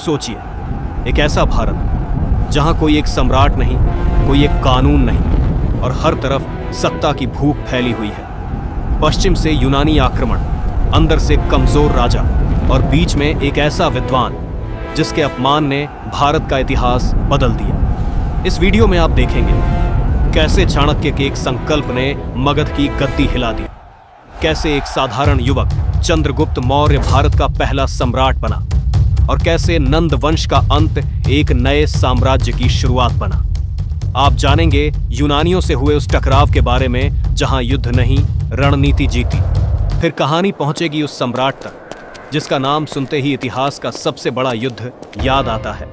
सोचिए, एक ऐसा भारत जहां कोई एक सम्राट नहीं, कोई एक कानून नहीं और हर तरफ सत्ता की भूख फैली हुई है। पश्चिम से यूनानी आक्रमण, अंदर से कमजोर राजा और बीच में एक ऐसा विद्वान जिसके अपमान ने भारत का इतिहास बदल दिया। इस वीडियो में आप देखेंगे कैसे चाणक्य के एक संकल्प ने मगध की गद्दी हिला दी, कैसे एक साधारण युवक चंद्रगुप्त मौर्य भारत का पहला सम्राट बना और कैसे नंद वंश का अंत एक नए साम्राज्य की शुरुआत बना। आप जानेंगे यूनानियों से हुए उस टकराव के बारे में जहां युद्ध नहीं, रणनीति जीती। फिर कहानी पहुंचेगी उस सम्राट तक जिसका नाम सुनते ही इतिहास का सबसे बड़ा युद्ध याद आता है,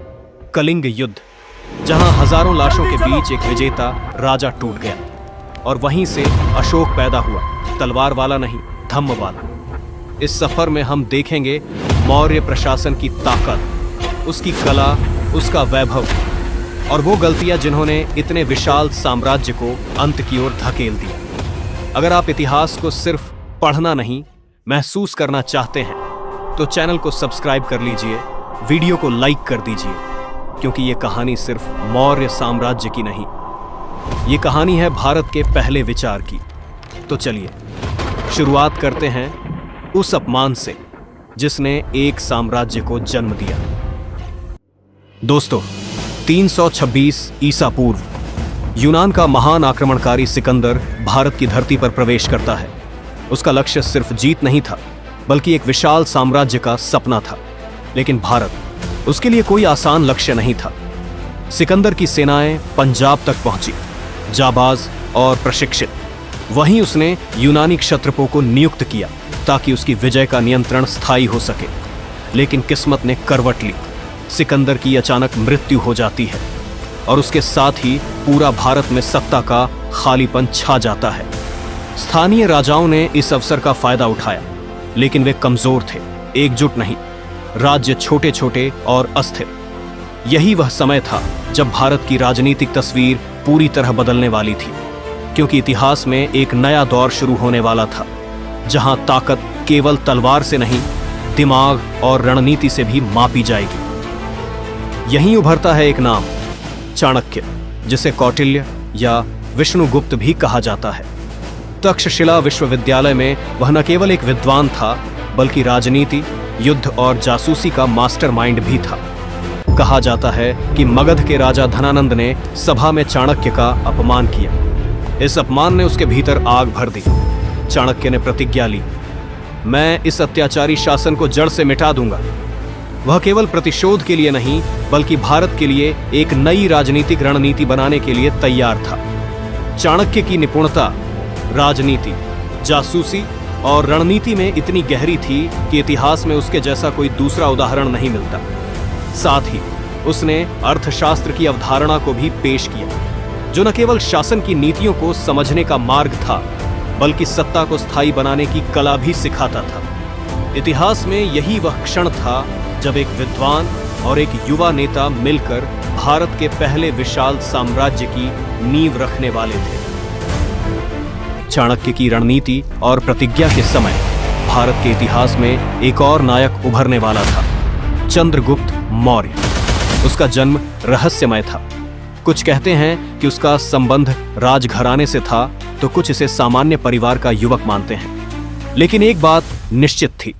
कलिंग युद्ध, जहां हजारों लाशों के बीच एक विजेता राजा टूट गया और वहीं से अशोक पैदा हुआ, तलवार वाला नहीं, धम्म वाला। इस सफर में हम देखेंगे मौर्य प्रशासन की ताकत, उसकी कला, उसका वैभव और वो गलतियां जिन्होंने इतने विशाल साम्राज्य को अंत की ओर धकेल दिया। अगर आप इतिहास को सिर्फ पढ़ना नहीं, महसूस करना चाहते हैं तो चैनल को सब्सक्राइब कर लीजिए, वीडियो को लाइक कर दीजिए, क्योंकि ये कहानी सिर्फ मौर्य साम्राज्य की नहीं, ये कहानी है भारत के पहले विचार की। तो चलिए शुरुआत करते हैं उस अपमान से जिसने एक साम्राज्य को जन्म दिया। दोस्तों, 326 ईसा पूर्व यूनान का महान आक्रमणकारी सिकंदर भारत की धरती पर प्रवेश करता है। उसका लक्ष्य सिर्फ जीत नहीं था, बल्कि एक विशाल साम्राज्य का सपना था। लेकिन भारत उसके लिए कोई आसान लक्ष्य नहीं था। सिकंदर की सेनाएं पंजाब तक पहुंची, जाबाज और प्रशिक्षित। वहीं उसने यूनानी क्षत्रपों को नियुक्त किया ताकि उसकी विजय का नियंत्रण स्थायी हो सके। लेकिन किस्मत ने करवट ली। सिकंदर की अचानक मृत्यु हो जाती है और उसके साथ ही पूरा भारत में सत्ता का खालीपन छा जाता है। स्थानीय राजाओं ने इस अवसर का फायदा उठाया, लेकिन वे कमजोर थे, एकजुट नहीं, राज्य छोटे छोटे और अस्थिर। यही वह समय था जब भारत की राजनीतिक तस्वीर पूरी तरह बदलने वाली थी, क्योंकि इतिहास में एक नया दौर शुरू होने वाला था जहां ताकत केवल तलवार से नहीं, दिमाग और रणनीति से भी मापी जाएगी। यहीं उभरता है एक नाम, चाणक्य, जिसे कौटिल्य या विष्णुगुप्त भी कहा जाता है। तक्षशिला विश्वविद्यालय में वह न केवल एक विद्वान था, बल्कि राजनीति, युद्ध और जासूसी का मास्टरमाइंड भी था। कहा जाता है कि मगध के राजा धनानंद ने सभा में चाणक्य का अपमान किया। इस अपमान ने उसके भीतर आग भर दी। चाणक्य ने प्रतिज्ञा ली, मैं इस अत्याचारी शासन को जड़ से मिटा दूंगा। वह केवल प्रतिशोध के लिए नहीं, बल्कि भारत के लिए एक नई राजनीतिक रणनीति बनाने के लिए तैयार था। चाणक्य की निपुणता राजनीति, जासूसी और रणनीति में इतनी गहरी थी कि इतिहास में उसके जैसा कोई दूसरा उदाहरण नहीं मिलता। साथ ही उसने अर्थशास्त्र की अवधारणा को भी पेश किया, जो न केवल शासन की नीतियों को समझने का मार्ग था, बल्कि सत्ता को स्थायी बनाने की कला भी सिखाता था। इतिहास में यही वह क्षण था जब एक विद्वान और एक युवा नेता मिलकर भारत के पहले विशाल साम्राज्य की नींव रखने वाले थे। चाणक्य की रणनीति और प्रतिज्ञा के समय भारत के इतिहास में एक और नायक उभरने वाला था, चंद्रगुप्त मौर्य। उसका जन्म रहस्यमय था। कुछ कहते हैं कि उसका संबंध राजघराने से था, तो कुछ इसे सामान्य परिवार का युवक मानते हैं। लेकिन एक बात निश्चित थी,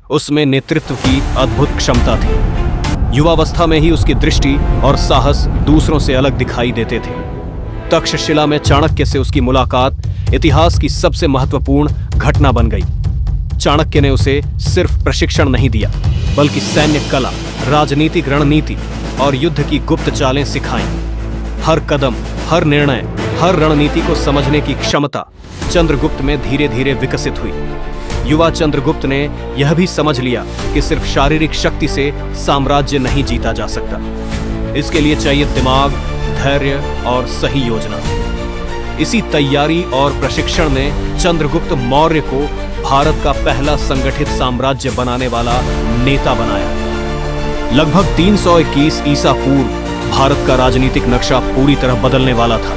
उसमें नेतृत्व की अद्भुत क्षमता थी। युवावस्था में ही उसकी दृष्टि और साहस दूसरों से अलग दिखाई देते थे। तक्षशिला में चाणक्य से उसकी मुलाकात इतिहास की सबसे महत्वपूर्ण घटना बन गई। चाणक्य ने उसे सिर्फ प्रशिक्षण नहीं दिया, बल्कि सैन्य कला, राजनीतिक रणनीति और युद्ध की गुप्त चालें सिखाईं। हर कदम, हर निर्णय, हर रणनीति को समझने की क्षमता चंद्रगुप्त में धीरे धीरे विकसित हुई। युवा चंद्रगुप्त ने यह भी समझ लिया कि सिर्फ शारीरिक शक्ति से साम्राज्य नहीं जीता जा सकता। इसके लिए चाहिए दिमाग, धैर्य और सही योजना। इसी तैयारी और प्रशिक्षण ने चंद्रगुप्त मौर्य को भारत का पहला संगठित साम्राज्य बनाने वाला नेता बनाया। लगभग 321 ईसा पूर्व भारत का राजनीतिक नक्शा पूरी तरह बदलने वाला था।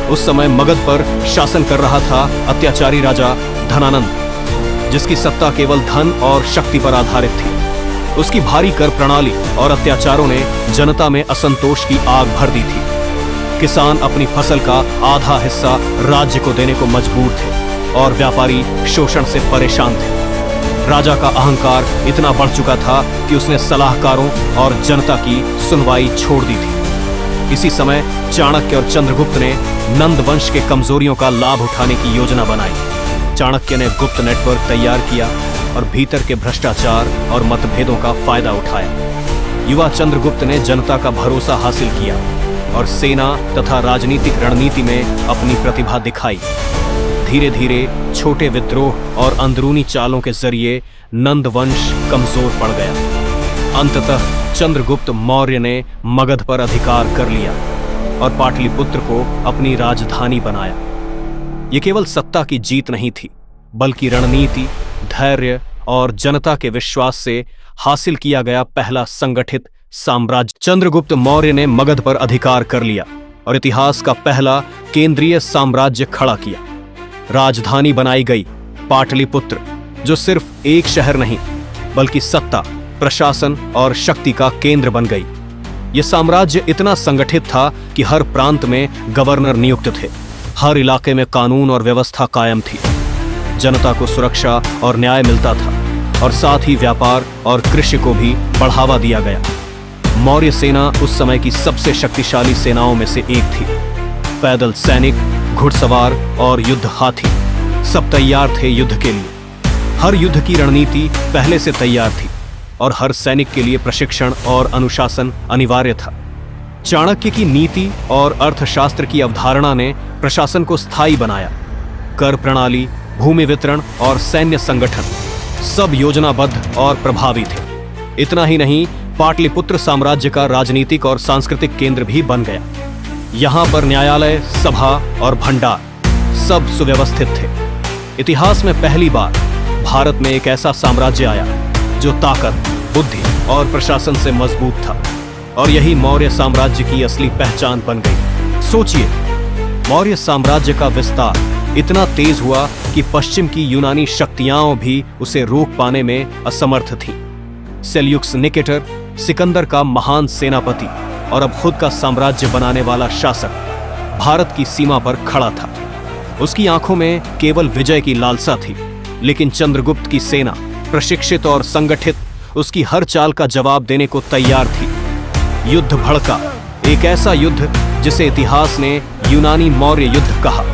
उस समय मगध पर शासन कर रहा था अत्याचारी राजा धनानंद, जिसकी सत्ता केवल धन और शक्ति पर आधारित थी। उसकी भारी कर प्रणाली और अत्याचारों ने जनता में असंतोष की आग भर दी थी। किसान अपनी फसल का आधा हिस्सा राज्य को देने को मजबूर थे और व्यापारी शोषण से परेशान थे। राजा का अहंकार इतना बढ़ चुका था कि उसने सलाहकारों और जनता की सुनवाई छोड़ दी थी। इसी समय चाणक्य और चंद्रगुप्त ने नंद वंश के कमजोरियों का लाभ उठाने की योजना बनाई। चाणक्य ने गुप्त नेटवर्क तैयार किया और भीतर के भ्रष्टाचार और मतभेदों का फायदा उठाया। युवा चंद्रगुप्त ने जनता का भरोसा हासिल किया और सेना तथा राजनीतिक रणनीति में अपनी प्रतिभा दिखाई। धीरे धीरे छोटे विद्रोह और अंदरूनी चालों के जरिए नंद वंश कमजोर पड़ गया। अंततः चंद्रगुप्त मौर्य ने मगध पर अधिकार कर लिया और पाटलिपुत्र को अपनी राजधानी बनाया। यह केवल सत्ता की जीत नहीं थी, बल्कि रणनीति, धैर्य और जनता के विश्वास से हासिल किया गया पहला संगठित साम्राज्य। चंद्रगुप्त मौर्य ने मगध पर अधिकार कर लिया और इतिहास का पहला केंद्रीय साम्राज्य खड़ा किया। राजधानी बनाई गई पाटलिपुत्र, जो सिर्फ एक शहर नहीं बल्कि सत्ता, प्रशासन और शक्ति का केंद्र बन गई। यह साम्राज्य इतना संगठित था कि हर प्रांत में गवर्नर नियुक्त थे, हर इलाके में कानून और व्यवस्था कायम थी, जनता को सुरक्षा और न्याय मिलता था और साथ ही व्यापार और कृषि को भी बढ़ावा दिया गया। मौर्य सेना उस समय की सबसे शक्तिशाली सेनाओं में से एक थी। पैदल सैनिक, घुड़सवार और युद्ध हाथी सब तैयार थे युद्ध के लिए। हर युद्ध की रणनीति पहले से तैयार थी और हर सैनिक के लिए प्रशिक्षण और अनुशासन अनिवार्य था। चाणक्य की नीति और अर्थशास्त्र की अवधारणा ने प्रशासन को स्थायी बनाया। कर प्रणाली, भूमि वितरण और सैन्य संगठन सब योजनाबद्ध और प्रभावी थे। इतना ही नहीं, पाटलिपुत्र साम्राज्य का राजनीतिक और सांस्कृतिक केंद्र भी बन गया। यहाँ पर न्यायालय, सभा और भंडार सब सुव्यवस्थित थे। इतिहास में पहली बार भारत में एक ऐसा साम्राज्य आया जो ताकत, बुद्धि और प्रशासन से मजबूत था, और यही मौर्य साम्राज्य की असली पहचान बन गई। सोचिए, मौर्य साम्राज्य का विस्तार इतना तेज हुआ कि पश्चिम की यूनानी शक्तियां भी उसे रोक पाने में असमर्थ थीं। सेल्यूकस निकेटर, सिकंदर का महान सेनापति और अब खुद का साम्राज्य बनाने वाला शासक, भारत की सीमा पर खड़ा था। उसकी आंखों में केवल विजय की लालसा थी, लेकिन चंद्रगुप्त की सेना प्रशिक्षित और संगठित उसकी हर चाल का जवाब देने को तैयार थी। युद्ध भड़का, एक ऐसा युद्ध जिसे इतिहास ने यूनानी मौर्य युद्ध कहा।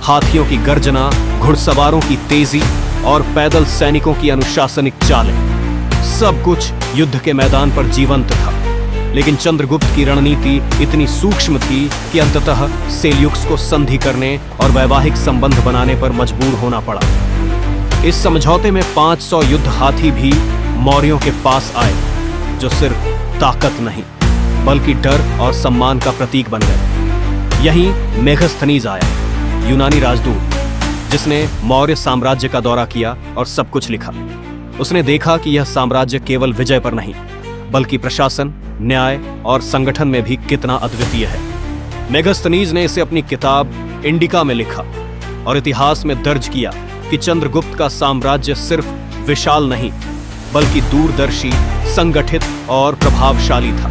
हाथियों की गर्जना, घुड़सवारों की तेजी और पैदल सैनिकों की अनुशासनिक चालें, सब कुछ युद्ध के मैदान पर जीवंत था। लेकिन चंद्रगुप्त की रणनीति इतनी सूक्ष्म थी कि अंततः सेल्यूकस को संधि करने और वैवाहिक संबंध बनाने पर मजबूर होना पड़ा। इस समझौते में 500 युद्ध हाथी भी मौर्यों के पास आए, जो सिर्फ ताकत नहीं बल्कि डर और सम्मान का प्रतीक बन गए। यहीं मेगस्थनीज आया, यूनानी राजदूत, जिसने मौर्य साम्राज्य का दौरा किया और सब कुछ लिखा। उसने देखा कि यह साम्राज्य केवल विजय पर नहीं बल्कि प्रशासन, न्याय और संगठन में भी कितना अद्वितीय है। मेगस्थनीज ने इसे अपनी किताब इंडिका में लिखा और इतिहास में दर्ज किया कि चंद्रगुप्त का साम्राज्य सिर्फ विशाल नहीं बल्कि दूरदर्शी, संगठित और प्रभावशाली था।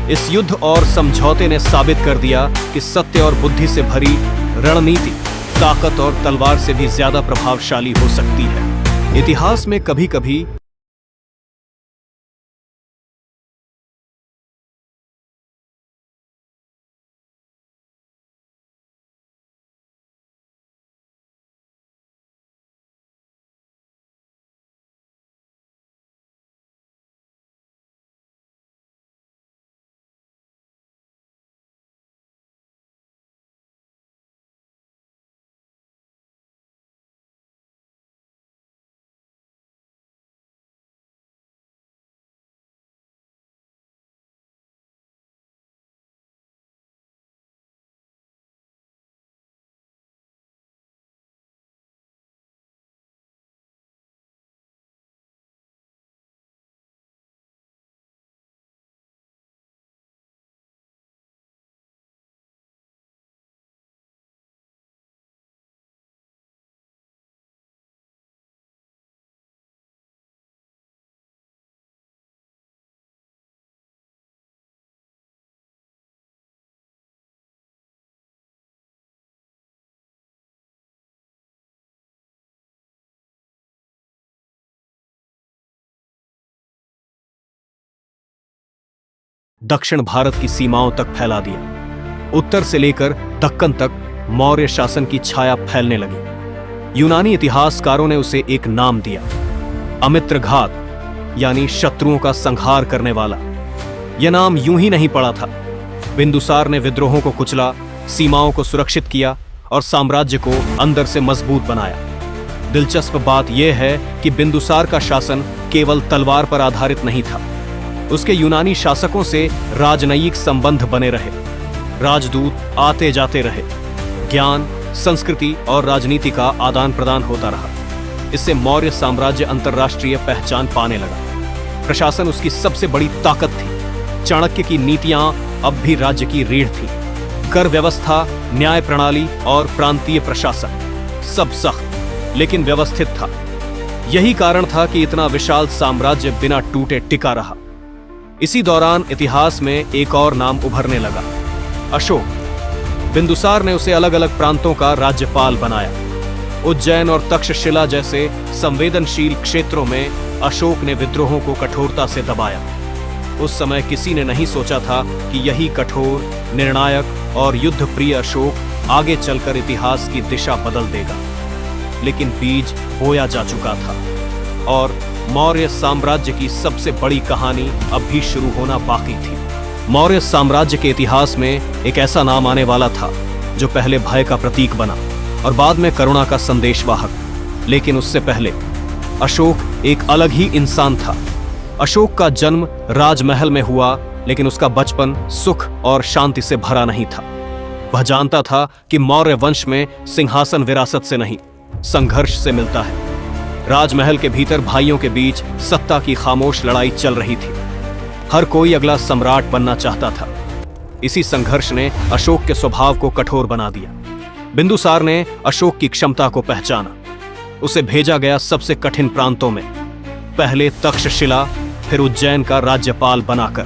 इस युद्ध और समझौते ने साबित कर दिया कि सत्य और बुद्धि से भरी रणनीति ताकत और तलवार से भी ज्यादा प्रभावशाली हो सकती है। इतिहास में कभी-कभी दक्षिण भारत की सीमाओं तक फैला दिया। उत्तर से लेकर दक्कन तक मौर्य शासन की छाया फैलने लगी। यूनानी इतिहासकारों ने उसे एक नाम दिया, अमित्रघात, यानी शत्रुओं का संहार करने वाला। यह नाम यूं ही नहीं पड़ा था। बिंदुसार ने विद्रोहों को कुचला, सीमाओं को सुरक्षित किया और साम्राज्य को अंदर से मजबूत बनाया। दिलचस्प बात यह है कि बिंदुसार का शासन केवल तलवार पर आधारित नहीं था। उसके यूनानी शासकों से राजनयिक संबंध बने रहे, राजदूत आते जाते रहे, ज्ञान, संस्कृति और राजनीति का आदान प्रदान होता रहा। इससे मौर्य साम्राज्य अंतर्राष्ट्रीय पहचान पाने लगा। प्रशासन उसकी सबसे बड़ी ताकत थी। चाणक्य की नीतियां अब भी राज्य की रीढ़ थी। कर व्यवस्था, न्याय प्रणाली और प्रांतीय प्रशासन सब सख्त लेकिन व्यवस्थित था। यही कारण था कि इतना विशाल साम्राज्य बिना टूटे टिका रहा। इसी दौरान इतिहास में एक और नाम उभरने लगा, अशोक। बिंदुसार ने उसे अलग अलग प्रांतों का राज्यपाल बनाया। उज्जैन और तक्षशिला जैसे संवेदनशील क्षेत्रों में अशोक ने विद्रोहों को कठोरता से दबाया। उस समय किसी ने नहीं सोचा था कि यही कठोर, निर्णायक और युद्ध प्रिय अशोक आगे चलकर इतिहास की दिशा बदल देगा। लेकिन बीज बोया जा चुका था और मौर्य साम्राज्य की सबसे बड़ी कहानी अब भी शुरू होना बाकी थी। मौर्य साम्राज्य के इतिहास में एक ऐसा नाम आने वाला था जो पहले भय का प्रतीक बना और बाद में करुणा का संदेशवाहक। लेकिन उससे पहले अशोक एक अलग ही इंसान था। अशोक का जन्म राजमहल में हुआ, लेकिन उसका बचपन सुख और शांति से भरा नहीं था। वह जानता था कि मौर्य वंश में सिंहासन विरासत से नहीं, संघर्ष से मिलता है। राजमहल के भीतर भाइयों के बीच सत्ता की खामोश लड़ाई चल रही थी। हर कोई अगला सम्राट बनना चाहता था। इसी संघर्ष ने अशोक के स्वभाव को कठोर बना दिया। बिंदुसार ने अशोक की क्षमता को पहचाना। उसे भेजा गया सबसे कठिन प्रांतों में, पहले तक्षशिला, फिर उज्जैन का राज्यपाल बनाकर।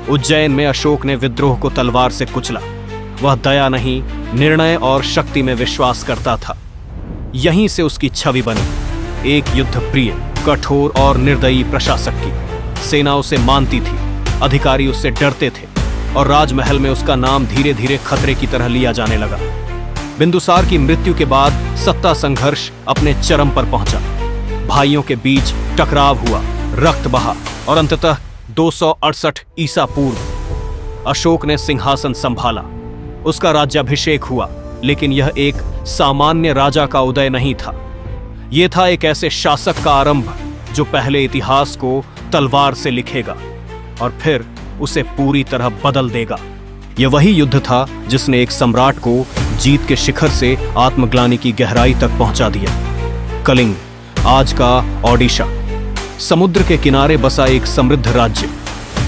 उज्जैन में अशोक ने विद्रोह को तलवार से कुचला। वह दया नहीं, निर्णय और शक्ति में विश्वास करता था। यहीं से उसकी छवि बनी, एक युद्धप्रिय, कठोर और निर्दयी प्रशासक की। सेना उसे मानती थी, अधिकारी उससे डरते थे और राजमहल में उसका नाम धीरे धीरे खतरे की तरह लिया जाने लगा। बिंदुसार की मृत्यु के बाद सत्ता संघर्ष अपने चरम पर पहुंचा। भाइयों के बीच टकराव हुआ, रक्त बहा और अंततः 268 ईसा पूर्व अशोक ने सिंहासन संभाला। उसका राज्याभिषेक हुआ, लेकिन यह एक सामान्य राजा का उदय नहीं था। यह था एक ऐसे शासक का आरंभ जो पहले इतिहास को तलवार से लिखेगा और फिर उसे पूरी तरह बदल देगा। यह वही युद्ध था जिसने एक सम्राट को जीत के शिखर से आत्मग्लानि की गहराई तक पहुंचा दिया। कलिंग, आज का ओडिशा, समुद्र के किनारे बसा एक समृद्ध राज्य,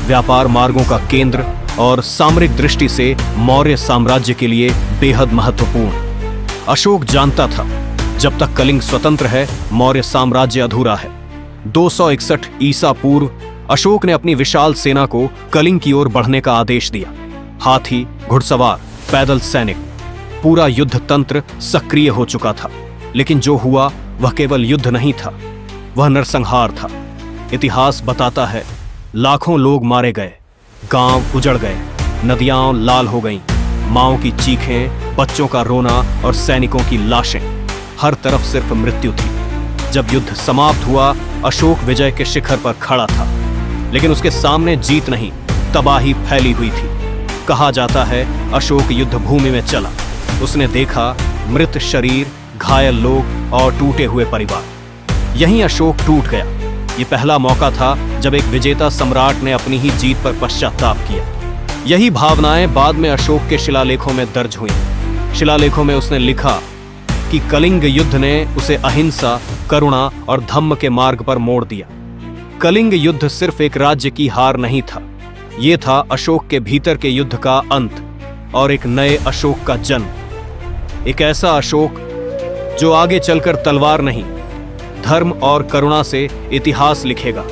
व्यापार मार्गों का केंद्र और सामरिक दृष्टि से मौर्य साम्राज्य के लिए बेहद महत्वपूर्ण। अशोक जानता था, जब तक कलिंग स्वतंत्र है, मौर्य साम्राज्य अधूरा है। 261 ईसा पूर्व अशोक ने अपनी विशाल सेना को कलिंग की ओर बढ़ने का आदेश दिया। हाथी, घुड़सवार, पैदल सैनिक, पूरा युद्ध तंत्र सक्रिय हो चुका था। लेकिन जो हुआ वह केवल युद्ध नहीं था, वह नरसंहार था। इतिहास बताता है, लाखों लोग मारे गए, गांव उजड़ गए, नदियां लाल हो गईं, माओं की चीखें, बच्चों का रोना और सैनिकों की लाशें, हर तरफ सिर्फ मृत्यु थी। जब युद्ध समाप्त हुआ, अशोक विजय के शिखर पर खड़ा था, लेकिन उसके सामने जीत नहीं, तबाही फैली हुई थी। कहा जाता है, अशोक युद्ध भूमि में चला। उसने देखा मृत शरीर, घायल लोग और टूटे हुए परिवार। यहीं अशोक टूट गया। यह पहला मौका था जब एक विजेता सम्राट ने अपनी ही जीत पर पश्चाताप किया। यही भावनाएं बाद में अशोक के शिलालेखों में दर्ज हुईं। शिलालेखों में उसने लिखा कि कलिंग युद्ध ने उसे अहिंसा, करुणा और धम्म के मार्ग पर मोड़ दिया। कलिंग युद्ध सिर्फ एक राज्य की हार नहीं था, यह था अशोक के भीतर के युद्ध का अंत और एक नए अशोक का जन्म। एक ऐसा अशोक जो आगे चलकर तलवार नहीं, धर्म और करुणा से इतिहास लिखेगा।